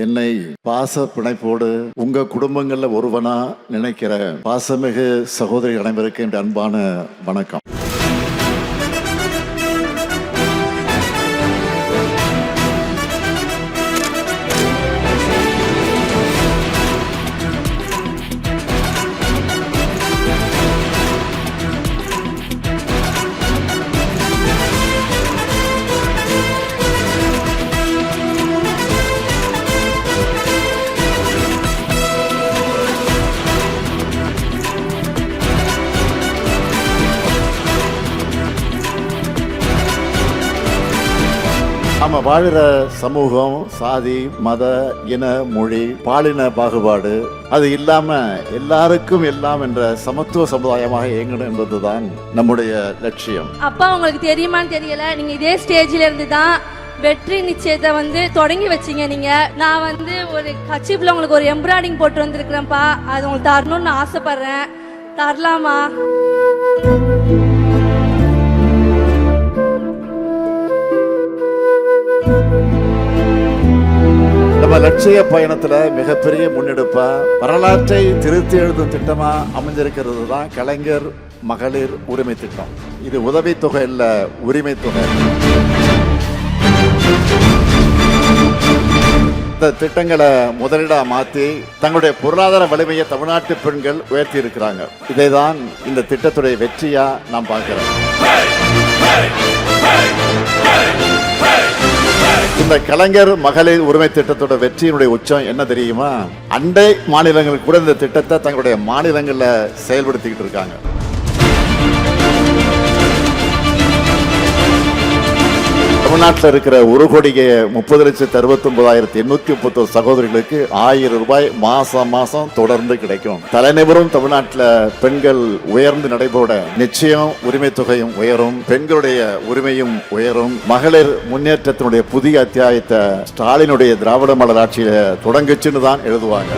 என்னை பாச பிணைப்போடு உங்க குடும்பங்கள்ல ஒருவனா நினைக்கிற பாசமிகு சகோதரி அனைவருக்கு என்ற அன்பான வணக்கம். நம்ம வாழ்கிற சமூகம் சாதி மத இன மொழி பாலின பாகுபாடு அது இல்லாம எல்லாருக்கும் எல்லாம் என்ற சமத்துவ சமுதாயமாக இயங்கணும் என்பதுதான் நம்முடைய லட்சியம். அப்பா உங்களுக்கு தெரியுமான்னு தெரியல, நீங்க இதே ஸ்டேஜ்ல இருந்து தான் வெற்றி நிச்சயத்தை தொடங்கி வச்சீங்க. நீங்க நான் ஒரு கட்சிப்புல உங்களுக்கு ஒரு எம்ப்ராய்டிங் போட்டு வந்திருக்கிறேன்ப்பா, அது உங்களுக்கு தரணும்னு ஆசைப்படுறேன். தரலாமா? நம்ம லட்சிய பயணத்துல மிகப்பெரிய முன்னெடுப்பா வரலாற்றை திருத்தி எழுதும் திட்டமா அமைஞ்சிருக்கிறது தான் கலைஞர் மகளிர் உரிமை திட்டம். இது உதவித்தொகை இல்ல, உரிமை தொகை. இந்த திட்டங்களை முதலீடா மாத்தி தங்களுடைய பொருளாதார வலிமையை தமிழ்நாட்டு பெண்கள் உயர்த்தி இருக்கிறாங்க. இதைதான் இந்த திட்டத்துடைய வெற்றியா நாம் பார்க்கிறோம். இந்த கலைஞர் மகளிர் உரிமை திட்டத்தோட வெற்றியினுடைய உச்சம் என்ன தெரியுமா? அண்டை மாநிலங்கள் கூட இந்த திட்டத்தை தங்களுடைய மாநிலங்கள்ல செயல்படுத்திக்கிட்டு இருக்காங்க. தமிழ்நாட்டில் இருக்கிற 1,30,69,831 சகோதரிகளுக்கு 1000 ரூபாய் மாசம் தொடர்ந்து கிடைக்கும். தலைநிபரும் தமிழ்நாட்டில் பெண்கள் உயர்ந்து நடைபோட நிச்சயம் உரிமை தொகையும் உயரும், பெண்களுடைய உரிமையும் உயரும். மகளிர் முன்னேற்றத்தினுடைய புதிய அத்தியாயத்தை ஸ்டாலினுடைய திராவிட மாடல் ஆட்சியில தொடங்குச்சுன்னு தான் எழுதுவாங்க.